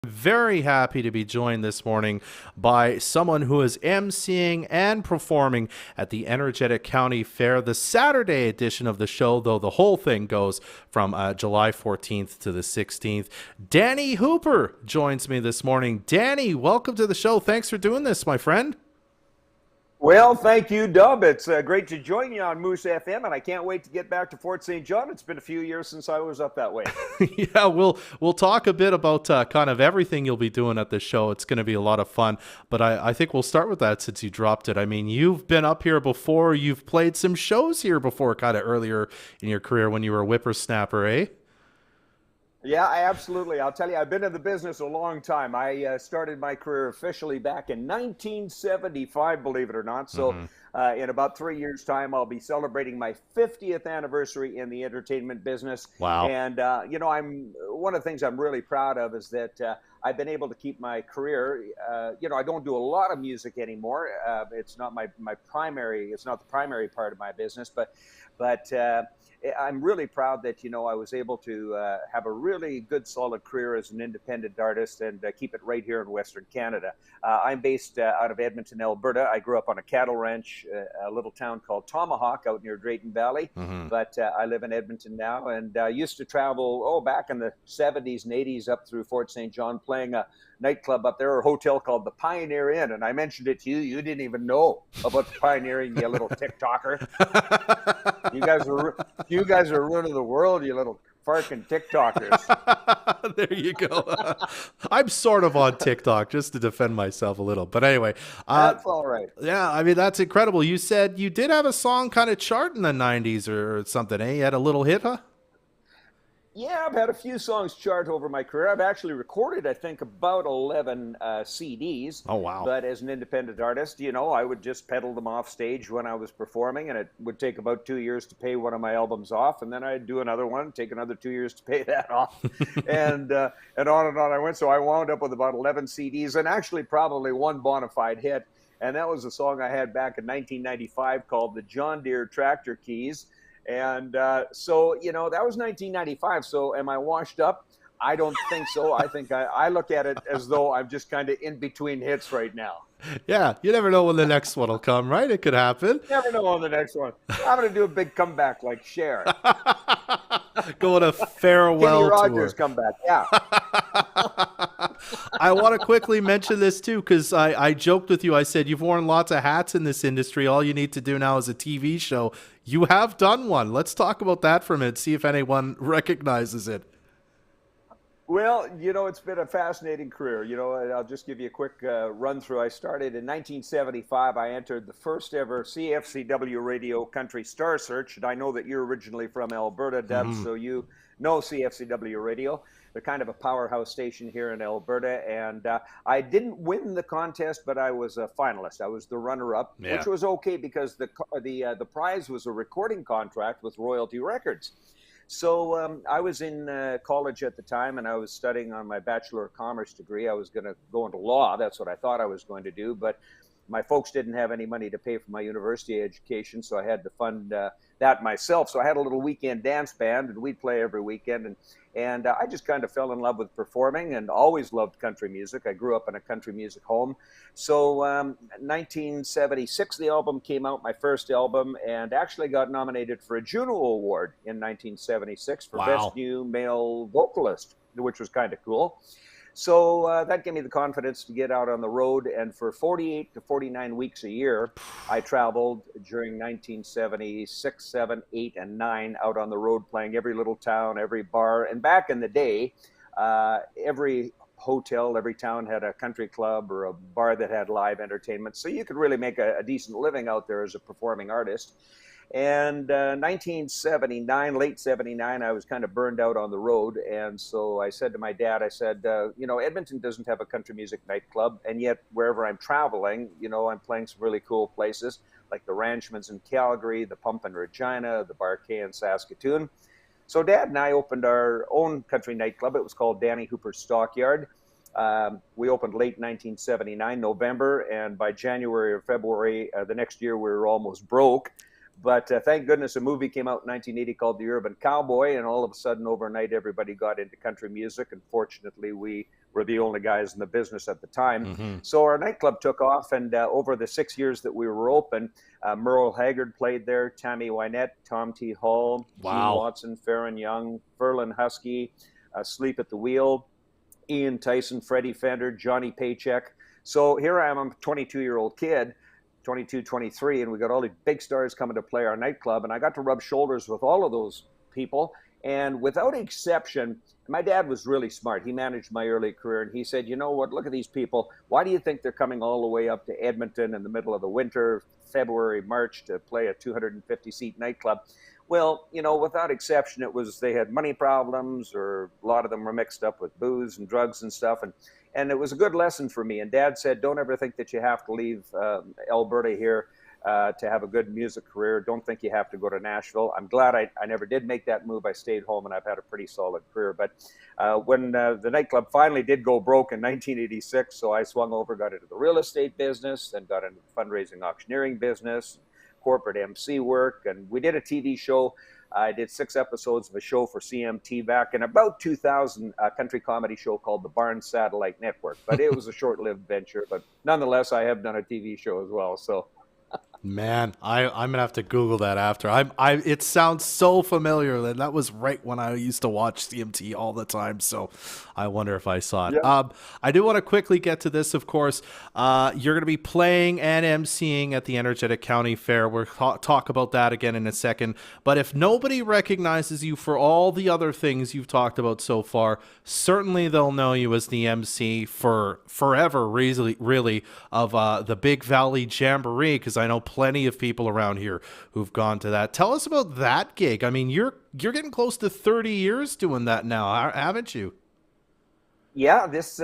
Very happy to be joined this morning by someone who is emceeing and performing at the Energetic County Fair, the Saturday edition of the show, though the whole thing goes from July 14th to the 16th. Danny Hooper joins me this morning. Danny, welcome to the show. Thanks for doing this, my friend. Well, thank you, Dub. It's great to join you on Moose FM, and I can't wait to get back to Fort St. John. It's been a few years since I was up that way. Yeah, we'll talk a bit about kind of everything you'll be doing at the show. It's going to be a lot of fun, but I think we'll start with that since you dropped it. I mean, you've been up here before. You've played some shows here before, kind of earlier in your career when you were a whippersnapper, eh? Yeah, absolutely. I'll tell you, I've been in the business a long time. I started my career officially back in 1975, believe it or not. So, in about 3 years' time, I'll be celebrating my 50th anniversary in the entertainment business. Wow. And I'm one of the things I'm really proud of is that I've been able to keep my career. I don't do a lot of music anymore. It's not my primary. It's not the primary part of my business, but I'm really proud that I was able to have a really good, solid career as an independent artist and keep it right here in Western Canada. I'm based out of Edmonton, Alberta. I grew up on a cattle ranch, a little town called Tomahawk out near Drayton Valley. But I live in Edmonton now, and used to travel back in the 70s and 80s up through Fort St. John, playing a nightclub up there, or a hotel called the Pioneer Inn. And I mentioned it to you. You didn't even know about the Pioneer Inn, you little TikToker. You guys are ruining the world, you little farking TikTokers. There you go. I'm sort of on TikTok just to defend myself a little. But anyway, That's all right. yeah, I mean, that's incredible. You said you did have a song kind of chart in the 90s or something, eh? You had a little hit, huh? Yeah, I've had a few songs chart over my career. I've actually recorded, I think, about 11 CDs. Oh, wow. But as an independent artist, I would just pedal them off stage when I was performing, and it would take about 2 years to pay one of my albums off, and then I'd do another one, take another 2 years to pay that off, and on I went. So I wound up with about 11 CDs, and actually probably one bona fide hit, and that was a song I had back in 1995 called "The John Deere Tractor Keys." And so, that was 1995. So am I washed up? I don't think so. I think I look at it as though I'm just kind of in between hits right now. Yeah, you never know when the next one will come, right? It could happen. Never know on the next one. I'm going to do a big comeback like Cher. Going a Kenny farewell Rogers tour. comeback. Yeah. I want to quickly mention this too, because I joked with you. I said, you've worn lots of hats in this industry. All you need to do now is a TV show. You have done one. Let's talk about that for a minute, see if anyone recognizes it. Well, it's been a fascinating career. I'll just give you a quick run through. I started in 1975. I entered the first ever CFCW radio country star search. And I know that you're originally from Alberta, Deb, so you know CFCW radio. They're kind of a powerhouse station here in Alberta. And I didn't win the contest, but I was a finalist. I was the runner-up, Yeah. which was okay because the prize was a recording contract with Royalty Records. So I was in college at the time, and I was studying on my Bachelor of Commerce degree. I was going to go into law. That's what I thought I was going to do. But my folks didn't have any money to pay for my university education, so I had to fund that myself. So I had a little weekend dance band, and we'd play every weekend. And I just kind of fell in love with performing and always loved country music. I grew up in a country music home. So 1976, the album came out, my first album, and actually got nominated for a Juno Award in 1976 for Wow. Best New Male Vocalist, which was kind of cool. So that gave me the confidence to get out on the road. And for 48 to 49 weeks a year, I traveled during 1976, 7, 8, and 9 out on the road playing every little town, every bar. And back in the day, every hotel, every town had a country club or a bar that had live entertainment. So you could really make a decent living out there as a performing artist. And 1979, late 79, I was kind of burned out on the road. And so I said to my dad, I said, Edmonton doesn't have a country music nightclub. And yet wherever I'm traveling, I'm playing some really cool places like the Ranchman's in Calgary, the Pump in Regina, the Barquet in Saskatoon. So Dad and I opened our own country nightclub. It was called Danny Hooper's Stockyard. We opened late 1979, November. And by January or February the next year, we were almost broke. But thank goodness a movie came out in 1980 called The Urban Cowboy, and all of a sudden overnight everybody got into country music, and fortunately we were the only guys in the business at the time. Mm-hmm. So our nightclub took off, and over the 6 years that we were open, Merle Haggard played there, Tammy Wynette, Tom T. Hall, Gene Wow. Watson, Farron Young, Ferlin Husky, Sleep at the Wheel, Ian Tyson, Freddie Fender, Johnny Paycheck. So here I am, I'm a 22-year-old kid, 22, 23, and we got all these big stars coming to play our nightclub, and I got to rub shoulders with all of those people. And without exception, my dad was really smart. He managed my early career, and he said, you know what, look at these people. Why do you think they're coming all the way up to Edmonton in the middle of the winter, February, March, to play a 250-seat nightclub? Well, you know, without exception, it was they had money problems, or a lot of them were mixed up with booze and drugs and stuff. And it was a good lesson for me. And Dad said, don't ever think that you have to leave Alberta here to have a good music career. Don't think you have to go to Nashville. I'm glad I never did make that move. I stayed home, and I've had a pretty solid career. But when the nightclub finally did go broke in 1986, so I swung over, got into the real estate business, then got into the fundraising auctioneering business, corporate MC work, and we did a TV show. I did 6 episodes of a show for CMT back in about 2000, a country comedy show called the Barn Satellite Network. But it was a short-lived venture. But nonetheless, I have done a TV show as well. So, Man, I'm gonna have to Google that after. It sounds so familiar. That was right when I used to watch CMT all the time. So I wonder if I saw it. yeah. I do want to quickly get to this. Of course, you're gonna be playing and emceeing at the Energetic County Fair. We'll talk about that again in a second. But if nobody recognizes you for all the other things you've talked about so far, certainly they'll know you as the MC for forever, really, of the Big Valley Jamboree, because I know plenty of people around here who've gone to that. Tell us about that gig. I mean, you're getting close to 30 years doing that now, haven't you? Yeah, this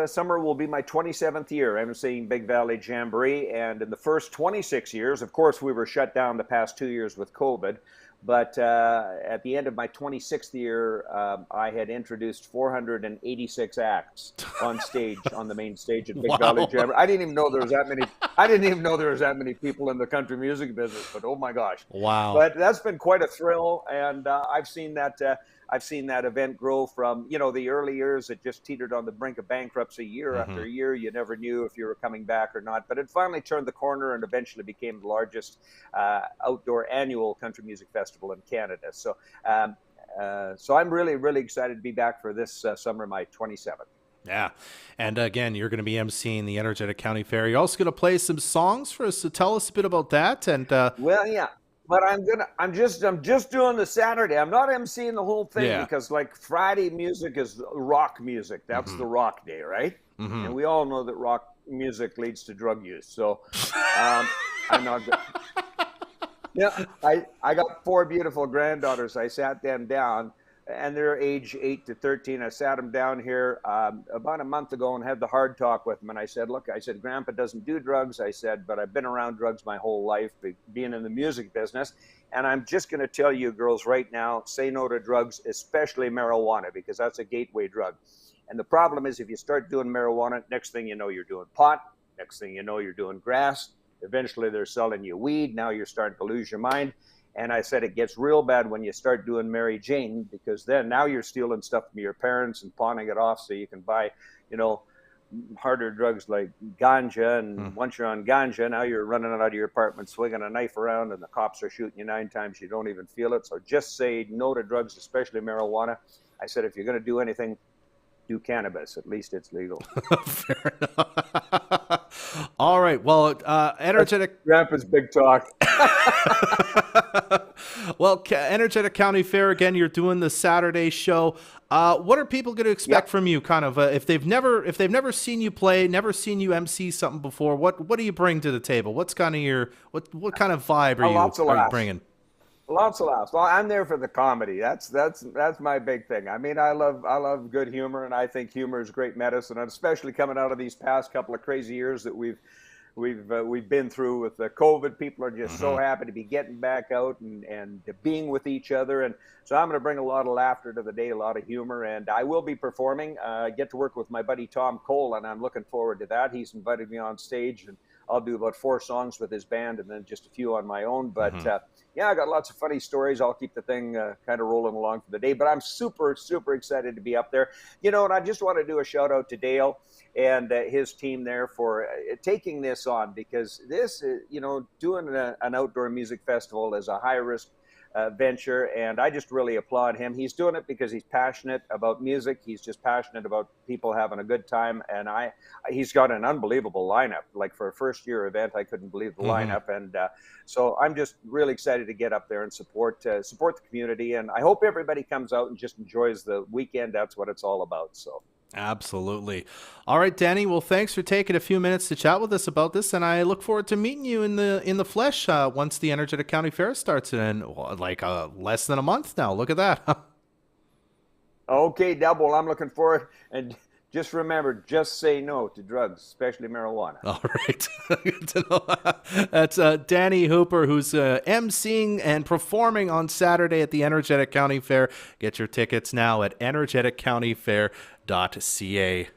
summer will be my 27th year emceeing Big Valley Jamboree, and in the first 26 years, of course, we were shut down the past 2 years with COVID, but at the end of my 26th year, I had introduced 486 acts on stage, on the main stage at Big Wow. Valley Jamboree. I didn't even know there was that many. I didn't even know there was that many people in the country music business. But oh my gosh! Wow. But that's been quite a thrill, and I've seen that. I've seen that event grow from, you know, the early years. It just teetered on the brink of bankruptcy year after year. You never knew if you were coming back or not. But it finally turned the corner and eventually became the largest outdoor annual country music festival in Canada. So, so I'm really, really excited to be back for this summer, my 27th. Yeah. And again, you're going to be emceeing the Energetic County Fair. You're also going to play some songs for us. So tell us a bit about that. And Well, yeah. But I'm just doing the Saturday. I'm not emceeing the whole thing because like Friday music is rock music. That's the rock day, right? And we all know that rock music leads to drug use. So I'm not good. Yeah, I got 4 beautiful granddaughters. I sat them down, and they're age 8 to 13. I sat them down here about a month ago and had the hard talk with them. And I said, look, I said, Grandpa doesn't do drugs. I said, but I've been around drugs my whole life, being in the music business. And I'm just going to tell you girls right now, say no to drugs, especially marijuana, because that's a gateway drug. And the problem is if you start doing marijuana, next thing you know, you're doing pot. Next thing you know, you're doing grass. Eventually they're selling you weed. Now you're starting to lose your mind. And I said it gets real bad when you start doing Mary Jane, because then now you're stealing stuff from your parents and pawning it off so you can buy, you know, harder drugs like ganja. And once you're on ganja, now you're running out of your apartment swinging a knife around, and the cops are shooting you 9 times. You don't even feel it. So just say no to drugs, especially marijuana. I said if you're going to do anything, do cannabis. At least it's legal. Fair enough. All right. Well, Energetic. Grandpa's big talk. Well, Energetic County Fair again. You're doing the Saturday show. What are people going to expect from you? Kind of if they've never seen you play, never seen you MC something before. What do you bring to the table? What's kind of your what kind of vibe are you bringing? Lots of laughs. Well, I'm there for the comedy. That's my big thing. I mean, I love good humor, and I think humor is great medicine, and especially coming out of these past couple of crazy years that we've been through with the COVID. People are just so happy to be getting back out and being with each other, and so I'm going to bring a lot of laughter to the day, a lot of humor, and I will be performing. I get to work with my buddy Tom Cole, and I'm looking forward to that. He's invited me on stage, and I'll do about 4 songs with his band and then just a few on my own. But Mm-hmm. yeah, I got lots of funny stories. I'll keep the thing kind of rolling along for the day. But I'm super, super excited to be up there. And I just want to do a shout out to Dale and his team there for taking this on, because this, doing an outdoor music festival is a high risk venture, and I just really applaud him. He's doing it because he's passionate about music. He's just passionate about people having a good time, and he's got an unbelievable lineup. Like, for a first year event, I couldn't believe the Mm-hmm. lineup, and so I'm just really excited to get up there and support the community. And I hope everybody comes out and just enjoys the weekend. That's what it's all about. So. Absolutely. All right, Danny. Well, thanks for taking a few minutes to chat with us about this, and I look forward to meeting you in the flesh once the Energetic County Fair starts in less than a month now. Look at that. Okay, Double. I'm looking forward. And just remember, just say no to drugs, especially marijuana. All right. Good to know. That's Danny Hooper, who's emceeing and performing on Saturday at the Energetic County Fair. Get your tickets now at energeticcountyfair.ca.